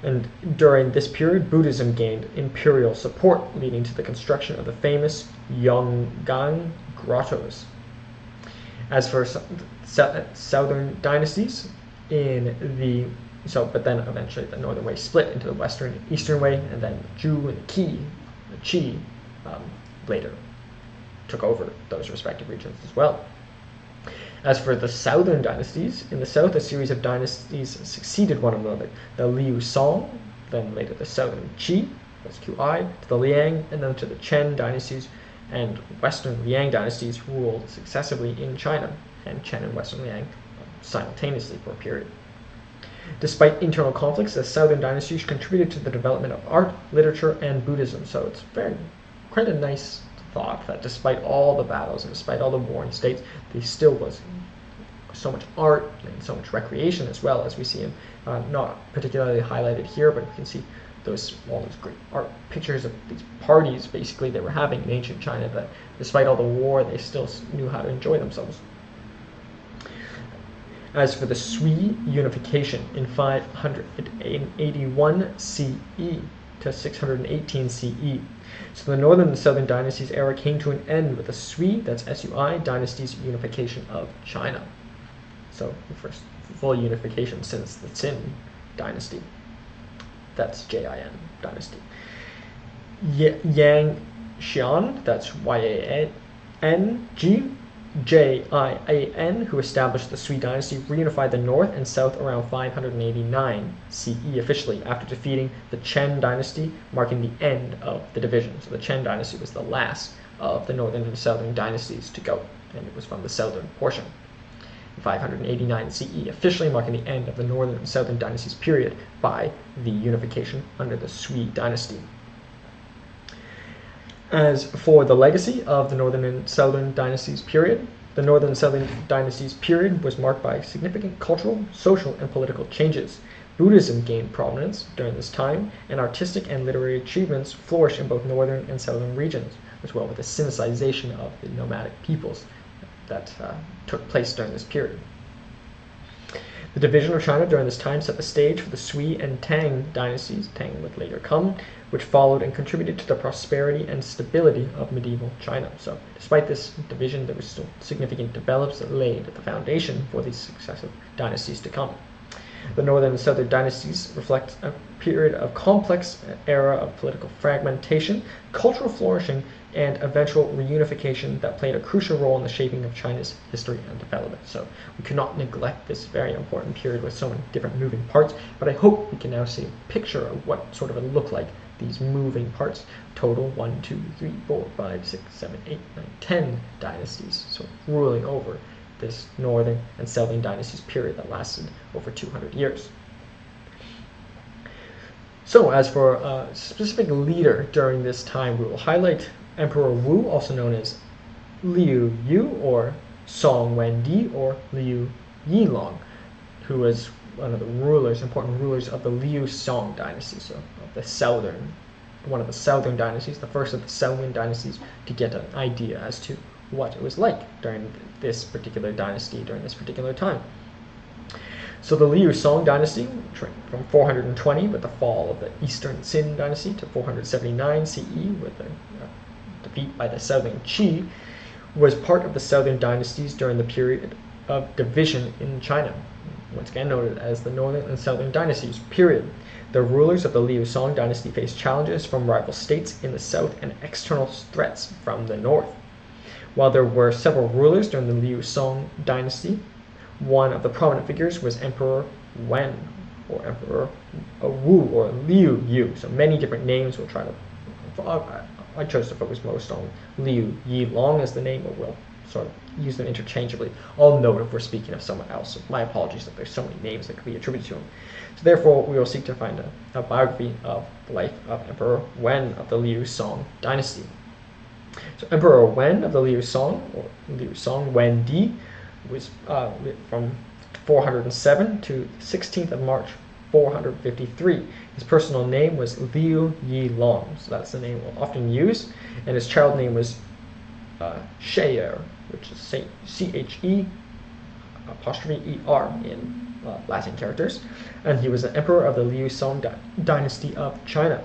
A: and during this period, Buddhism gained imperial support, leading to the construction of the famous Yonggang grottos. As for southern dynasties, but then eventually the Northern Wei split into the Western and Eastern Wei, and then the Zhou and the Qi later took over those respective regions as well. As for the southern dynasties, in the south, a series of dynasties succeeded one another. The Liu Song, then later the southern Qi, that's Qi, to the Liang, and then to the Chen dynasties, and western Liang dynasties ruled successively in China, and Chen and western Liang simultaneously for a period. Despite internal conflicts, the southern dynasties contributed to the development of art, literature, and Buddhism. So it's quite a nice thought that despite all the battles and despite all the warring states, there still was so much art and so much recreation, as well as we see in, not particularly highlighted here, but you can see all those great art pictures of these parties basically they were having in ancient China, that despite all the war, they still knew how to enjoy themselves. As for the Sui unification in 581 CE to 618 CE, so the northern and southern dynasties era came to an end with the Sui, that's Sui, dynasty's unification of China. So the first full unification since the Qin dynasty. That's Jin dynasty. Yang Xian, that's Yang Jian, who established the Sui dynasty, reunified the north and south around 589 CE officially, after defeating the Chen dynasty, marking the end of the division. So the Chen dynasty was the last of the northern and southern dynasties to go, and it was from the southern portion. 589 CE, officially marking the end of the northern and southern dynasties period by the unification under the Sui dynasty. As for the legacy of the northern and southern dynasties period, the northern and southern dynasties period was marked by significant cultural, social, and political changes. Buddhism gained prominence during this time, and artistic and literary achievements flourished in both northern and southern regions, as well with the Sinicization of the nomadic peoples that took place during this period. The division of China during this time set the stage for the Sui and Tang dynasties, Tang would later come, which followed and contributed to the prosperity and stability of medieval China. So despite this division, there was still significant developments that laid the foundation for these successive dynasties to come. The northern and southern dynasties reflect a period of complex era of political fragmentation, cultural flourishing, and eventual reunification that played a crucial role in the shaping of China's history and development. So we cannot neglect this very important period with so many different moving parts, but I hope we can now see a picture of what sort of it looked like, these moving parts. Total 1, 2, 3, 4, 5, 6, 7, 8, 9, 10 dynasties, so ruling over this northern and southern dynasties period that lasted over 200 years. So as for a specific leader during this time, we will highlight Emperor Wu, also known as Liu Yu or Song Wendi or Liu Yilong, who was one of the important rulers of the Liu Song dynasty, so of one of the southern dynasties, the first of the southern dynasties, to get an idea as to what it was like during this particular dynasty, during this particular time. So the Liu Song dynasty, from 420 with the fall of the Eastern Qin dynasty to 479 CE with the defeat by the southern Qi, was part of the southern dynasties during the period of division in China, once again noted as the northern and southern dynasties period. The rulers of the Liu Song dynasty faced challenges from rival states in the south and external threats from the north. While there were several rulers during the Liu Song dynasty, one of the prominent figures was Emperor Wen, or Emperor Wu, or Liu Yu. So many different names. We'll try to. I chose to focus most on Liu Yilong as the name, but we'll sort of use them interchangeably. I'll note if we're speaking of someone else. So my apologies if there's so many names that could be attributed to him. So therefore, we will seek to find a biography of the life of Emperor Wen of the Liu Song dynasty. So Emperor Wen of the Liu Song, or Liu Song Wendi, was from 407 to 16th of March 453. His personal name was Liu Yilong, so that's the name we'll often use, and his child name was She'er, which is C-H-E apostrophe E-R in Latin characters, and he was the emperor of the Liu Song dynasty of China.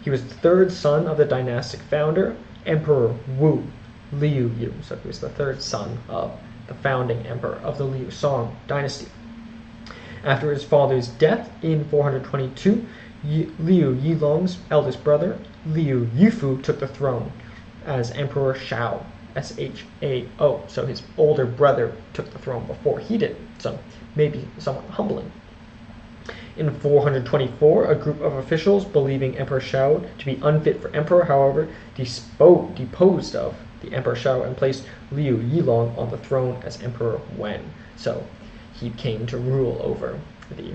A: He was the third son of the dynastic founder, Emperor Wu, Liu Yu, so he was the third son of the founding emperor of the Liu Song dynasty. After his father's death in 422, Liu Yilong's eldest brother, Liu Yufu, took the throne as Emperor Shao, S-H-A-O. So his older brother took the throne before he did, so maybe somewhat humbling. In 424, a group of officials believing Emperor Shao to be unfit for emperor, however, deposed of the Emperor Shao and placed Liu Yilong on the throne as Emperor Wen. So he came to rule over the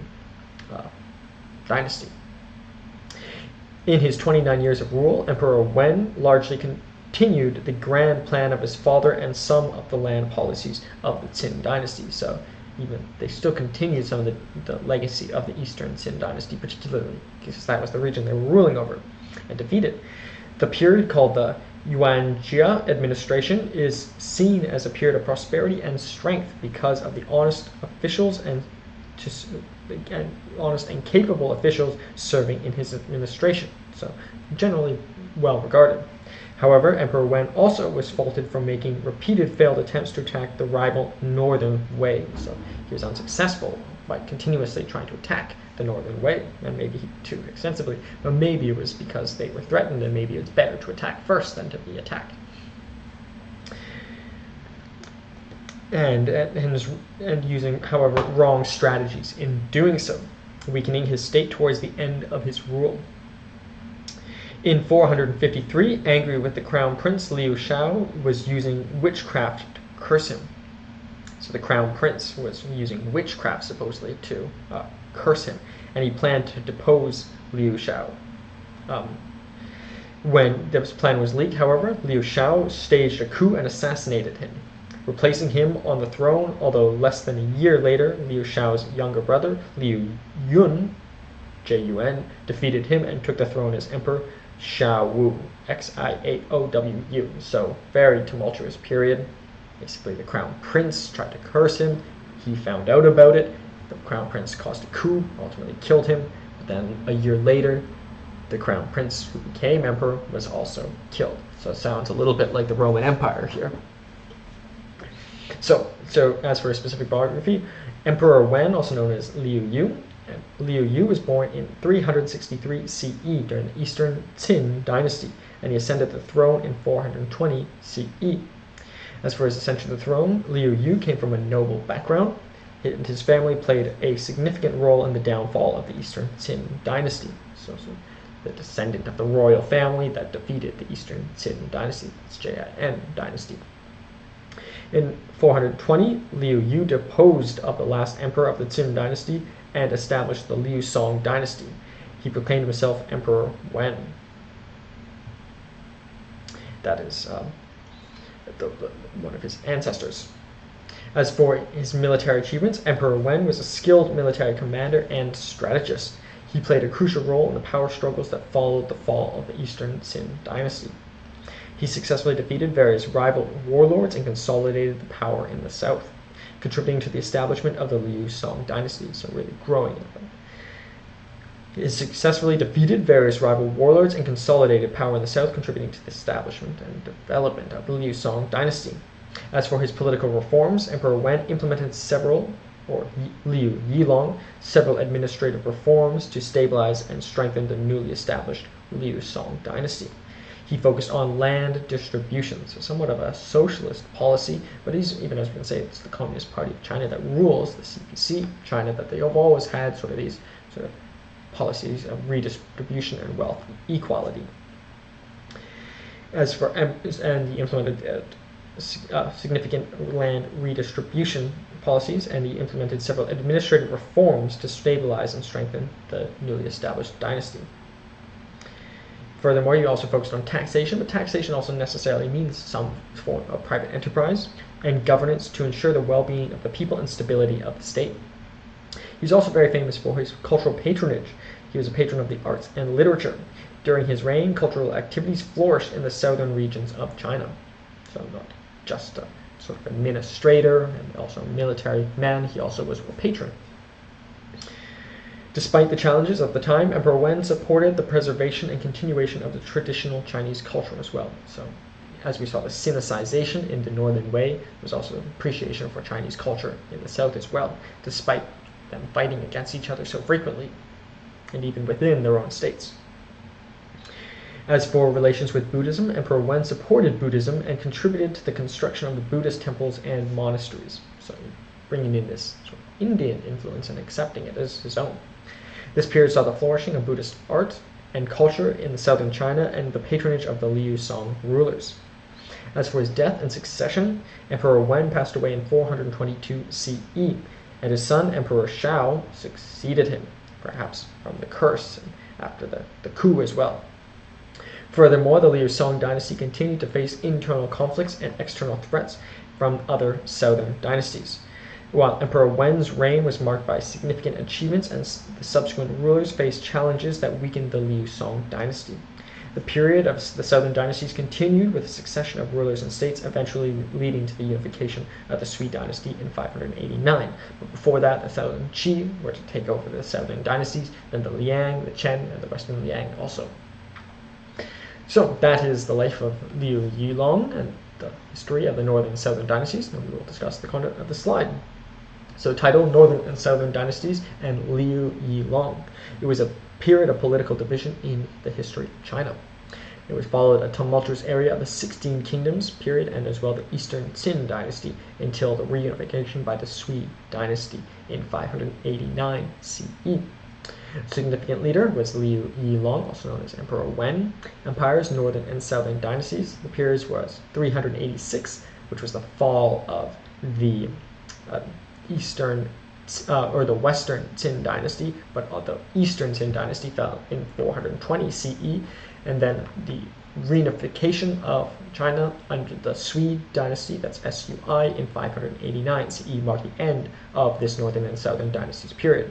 A: dynasty. In his 29 years of rule, Emperor Wen largely continued the grand plan of his father and some of the land policies of the Qin dynasty. So they still continued some of the legacy of the Eastern Qin dynasty, particularly because that was the region they were ruling over and defeated. The period called the Yuanjia administration is seen as a period of prosperity and strength because of the honest officials and honest and capable officials serving in his administration. So generally well regarded. However, Emperor Wen also was faulted for making repeated failed attempts to attack the rival Northern Wei. So he was unsuccessful by continuously trying to attack the Northern Wei, and maybe too extensively, but maybe it was because they were threatened, and maybe it's better to attack first than to be attacked. And using, however, wrong strategies in doing so, weakening his state towards the end of his rule. In 453, angry with the crown prince, Liu Shao was using witchcraft to curse him. So the crown prince was using witchcraft supposedly to curse him, and he planned to depose Liu Shao. When this plan was leaked, however, Liu Shao staged a coup and assassinated him, replacing him on the throne, although less than a year later, Liu Shao's younger brother, Liu Yun, J-U-N, defeated him and took the throne as Emperor Xiaowu, X-I-A-O-W-U. So very tumultuous period. Basically, the crown prince tried to curse him. He found out about it. The crown prince caused a coup, ultimately killed him. But then a year later, the crown prince who became emperor was also killed. So it sounds a little bit like the Roman Empire here. So as for his specific biography, Emperor Wen, also known as Liu Yu. Liu Yu was born in 363 CE during the Eastern Qin dynasty, and he ascended the throne in 420 CE. As for his ascension to the throne, Liu Yu came from a noble background, and his family played a significant role in the downfall of the Eastern Qin dynasty. So the descendant of the royal family that defeated the Eastern Qin dynasty, it's Jin dynasty. In 420, Liu Yu deposed of the last emperor of the Qin dynasty and established the Liu Song dynasty. He proclaimed himself Emperor Wen. That is one of his ancestors. As for his military achievements, Emperor Wen was a skilled military commander and strategist. He played a crucial role in the power struggles that followed the fall of the Eastern Qin dynasty. He successfully defeated various rival warlords and consolidated the power in the south, contributing to the establishment of the Liu Song dynasty, so really growing it. He successfully defeated various rival warlords and consolidated power in the south, contributing to the establishment and development of the Liu Song dynasty. As for his political reforms, Emperor Wen implemented Liu Yilong, several administrative reforms to stabilize and strengthen the newly established Liu Song dynasty. He focused on land distribution, so somewhat of a socialist policy, but even as we can say, it's the Communist Party of China that rules the CPC China, that they have always had sort of these sort of policies of redistribution and wealth equality. As for and he implemented significant land redistribution policies, and he implemented several administrative reforms to stabilize and strengthen the newly established dynasty. Furthermore, he also focused on taxation, but taxation also necessarily means some form of private enterprise and governance to ensure the well-being of the people and stability of the state. He's also very famous for his cultural patronage. He was a patron of the arts and literature. During his reign, cultural activities flourished in the southern regions of China. So not just a sort of administrator and also a military man, he also was a patron. Despite the challenges of the time, Emperor Wen supported the preservation and continuation of the traditional Chinese culture as well. So, as we saw the Sinicization in the Northern Wei, there was also appreciation for Chinese culture in the south as well, despite them fighting against each other so frequently, and even within their own states. As for relations with Buddhism, Emperor Wen supported Buddhism and contributed to the construction of the Buddhist temples and monasteries, so bringing in this sort of Indian influence and accepting it as his own. This period saw the flourishing of Buddhist art and culture in southern China and the patronage of the Liu Song rulers. As for his death and succession, Emperor Wen passed away in 422 CE, and his son, Emperor Shao, succeeded him, perhaps from the curse and after the coup as well. Furthermore, the Liu Song dynasty continued to face internal conflicts and external threats from other southern dynasties. While Emperor Wen's reign was marked by significant achievements, and the subsequent rulers faced challenges that weakened the Liu Song dynasty. The period of the southern dynasties continued with a succession of rulers and states, eventually leading to the unification of the Sui dynasty in 589. But before that, the southern Qi were to take over the southern dynasties, then the Liang, the Chen, and the western Liang also. So that is the life of Liu Yilong and the history of the northern and southern dynasties, and we will discuss the content of the slide. So title, Northern and Southern Dynasties and Liu Yilong. It was a period of political division in the history of China. It was followed a tumultuous area of the 16 Kingdoms period and as well the Eastern Qin dynasty until the reunification by the Sui dynasty in 589 CE. Significant leader was Liu Yilong, also known as Emperor Wen. Empire's northern and southern dynasties. The period was 386, which was the fall of the Eastern or the Western Qin dynasty, but the Eastern Qin dynasty fell in 420 CE, and then the reunification of China under the Sui dynasty, that's Sui, in 589 CE marked the end of this northern and southern dynasties period.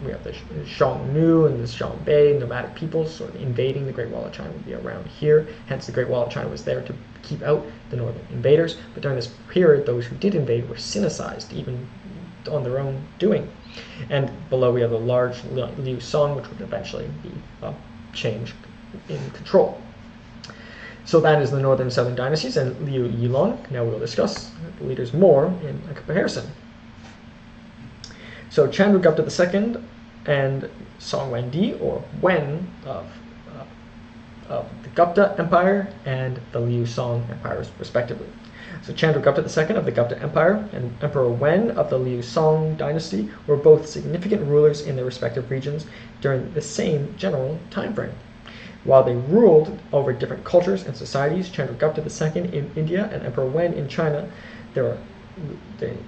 A: we have the Xiongnu and the Xianbei nomadic peoples sort of invading the Great Wall of China would be around here. Hence, the Great Wall of China was there to keep out the northern invaders. But during this period, those who did invade were Sinicized, even on their own doing. And below we have the large Liu Song, which would eventually be a change in control. So that is the northern and southern dynasties, and Liu Yilong. Now we will discuss the leaders more in a comparison. So Chandragupta II and Song Wendi, or Wen, of the Gupta Empire and the Liu Song empires, respectively. So Chandragupta II of the Gupta Empire and Emperor Wen of the Liu Song dynasty were both significant rulers in their respective regions during the same general time frame. While they ruled over different cultures and societies, Chandragupta II in India and Emperor Wen in China, there are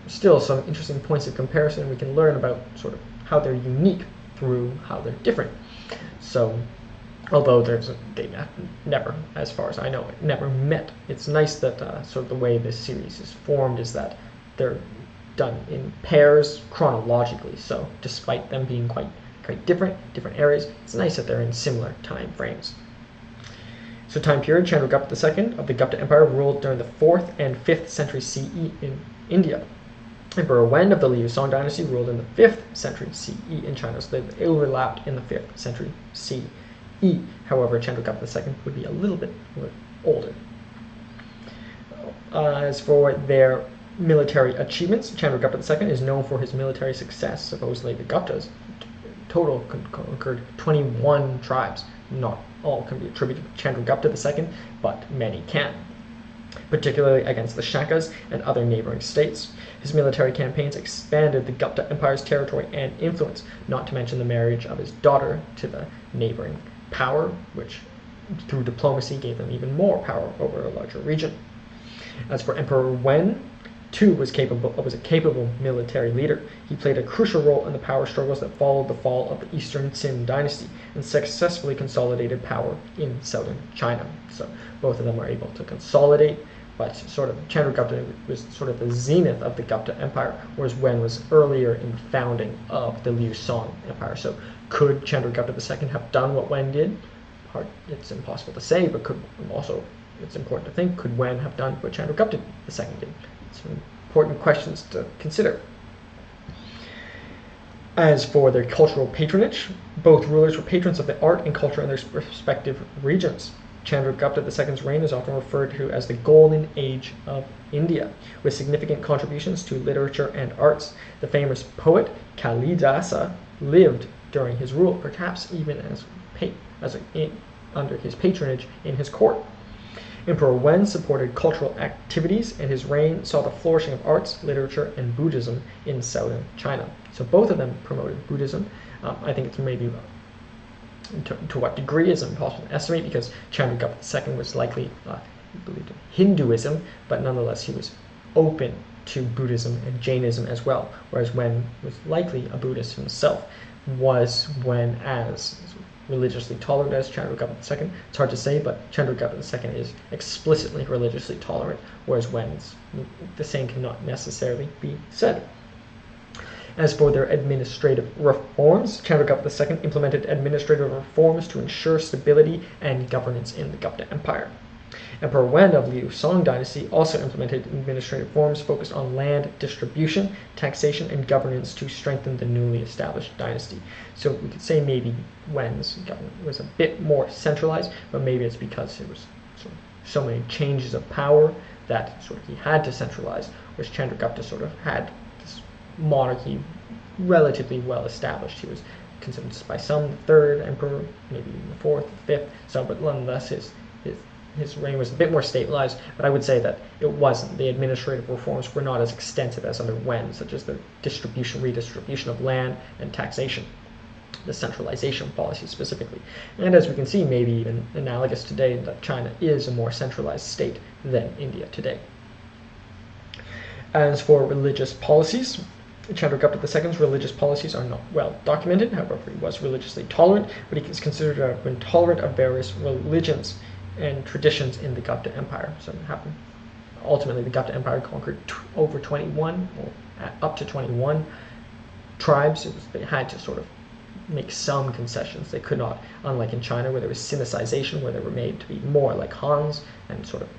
A: still some interesting points of comparison. We can learn about sort of how they're unique through how they're different. So, although they never, as far as I know, never met. It's nice that sort of the way this series is formed is that they're done in pairs chronologically. So, despite them being quite different areas, it's nice that they're in similar time frames. So time period, Chandragupta II of the Gupta Empire ruled during the 4th and 5th century CE in India. Emperor Wen of the Liu Song dynasty ruled in the 5th century CE in China, so they overlapped in the 5th century CE. However, Chandragupta II would be a little bit older. As for their military achievements, Chandragupta II is known for his military success. Supposedly the Guptas total conquered 21 tribes. Not all can be attributed to Chandragupta II, but many can, particularly against the Shakas and other neighboring states. His military campaigns expanded the Gupta Empire's territory and influence, not to mention the marriage of his daughter to the neighboring power, which through diplomacy gave them even more power over a larger region. As for Emperor Wen, too was a capable military leader. He played a crucial role in the power struggles that followed the fall of the Eastern Qin dynasty and successfully consolidated power in southern China. So both of them were able to consolidate, but sort of Chandragupta was sort of the zenith of the Gupta Empire, whereas Wen was earlier in the founding of the Liu Song Empire. So could Chandragupta II have done what Wen did? It's impossible to say, but it's important to think, could Wen have done what Chandragupta II did? Some important questions to consider. As for their cultural patronage, both rulers were patrons of the art and culture in their respective regions. Chandragupta II's reign is often referred to as the Golden Age of India, with significant contributions to literature and arts. The famous poet Kalidasa lived during his rule, perhaps even under his patronage in his court. Emperor Wen supported cultural activities, and his reign saw the flourishing of arts, literature, and Buddhism in southern China. So both of them promoted Buddhism. I think it's maybe to what degree is impossible to estimate, because Chandragupta II was likely believed in Hinduism, but nonetheless he was open to Buddhism and Jainism as well, whereas Wen was likely a Buddhist himself. Was Wen as religiously tolerant as Chandragupta II? It's hard to say, but Chandragupta II is explicitly religiously tolerant, whereas the same cannot necessarily be said. As for their administrative reforms, Chandragupta II implemented administrative reforms to ensure stability and governance in the Gupta Empire. Emperor Wen of Liu Song dynasty also implemented administrative reforms focused on land distribution, taxation, and governance to strengthen the newly established dynasty. So we could say maybe Wen's government was a bit more centralized, but maybe it's because there was so many changes of power that sort of he had to centralize, whereas Chandragupta sort of had this monarchy relatively well established. He was considered by some the third emperor, maybe the fourth, fifth. So, but nonetheless, his reign was a bit more stabilized, but I would say that it wasn't. The administrative reforms were not as extensive as under Wen, such as the redistribution of land and taxation, the centralization policy specifically. And as we can see, maybe even analogous today, that China is a more centralized state than India today. As for religious policies, Chandragupta II's religious policies are not well documented. However, he was religiously tolerant, but he is considered to have been tolerant of various religions and traditions in the Gupta Empire. So it happened. Ultimately, the Gupta Empire conquered over 21, or up to 21 tribes. They had to sort of make some concessions. They could not, unlike in China where there was Sinicization, where they were made to be more like Hans and sort of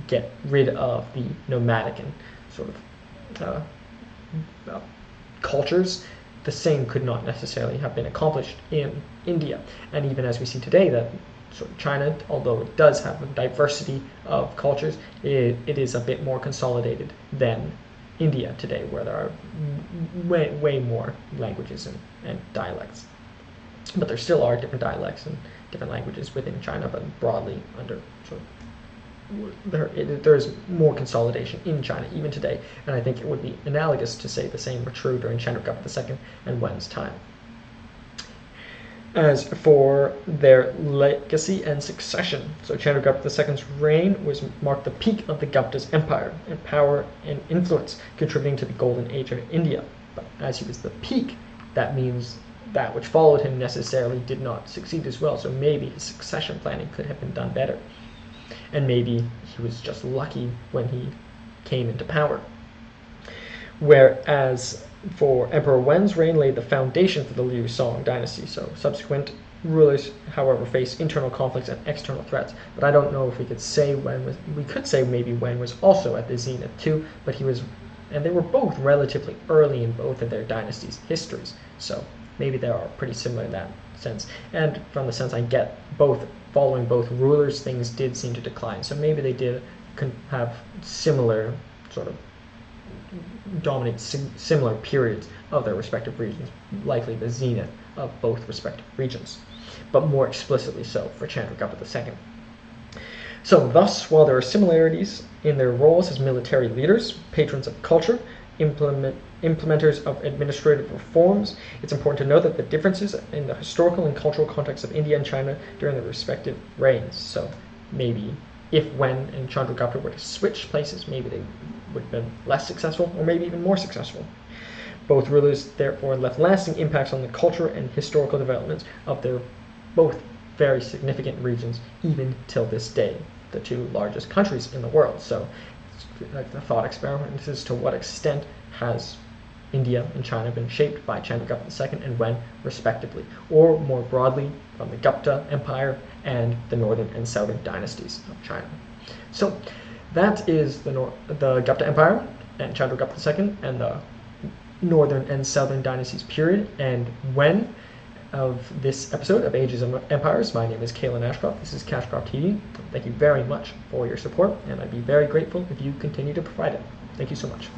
A: get rid of the nomadic and sort of cultures. The same could not necessarily have been accomplished in India. And even as we see today that sort of China, although it does have a diversity of cultures, it is a bit more consolidated than India today, where there are way more languages and dialects. But there still are different dialects and different languages within China, but broadly under sort of there's more consolidation in China even today, and I think it would be analogous to say the same were true during Chandragupta II and Wen's time. As for their legacy and succession, so Chandragupta II's reign marked the peak of the Gupta's empire and power and influence, contributing to the golden age of India. But as he was the peak, that means that which followed him necessarily did not succeed as well, so maybe his succession planning could have been done better. And maybe he was just lucky when he came into power. Whereas for Emperor Wen's reign laid the foundation for the Liu Song dynasty, so subsequent rulers, however, faced internal conflicts and external threats. But I don't know if we could say we could say maybe Wen was also at the zenith too, but he was, and they were both relatively early in both of their dynasties' histories, so maybe they are pretty similar in that sense. And from the sense I get, following both rulers, things did seem to decline. So maybe they did have similar sort of dominate similar periods of their respective regions, likely the zenith of both respective regions, but more explicitly so for Chandragupta II. So thus, while there are similarities in their roles as military leaders, patrons of culture, implementers of administrative reforms, it's important to note that the differences in the historical and cultural context of India and China during their respective reigns. So maybe if Wen and Chandragupta were to switch places, maybe they would have been less successful, or maybe even more successful. Both rulers therefore left lasting impacts on the culture and historical developments of their both very significant regions, even till this day, the two largest countries in the world. So like the thought experiment is to what extent has India and China been shaped by Chandragupta II and Wen respectively, or more broadly from the Gupta Empire and the northern and southern dynasties of China. So that is the Gupta Empire and Chandragupta II and the northern and southern dynasties period and Wen of this episode of Ages of Empires. My name is Kalen Ashcroft. This is Cashcroft TV. Thank you very much for your support, and I'd be very grateful if you continue to provide it. Thank you so much.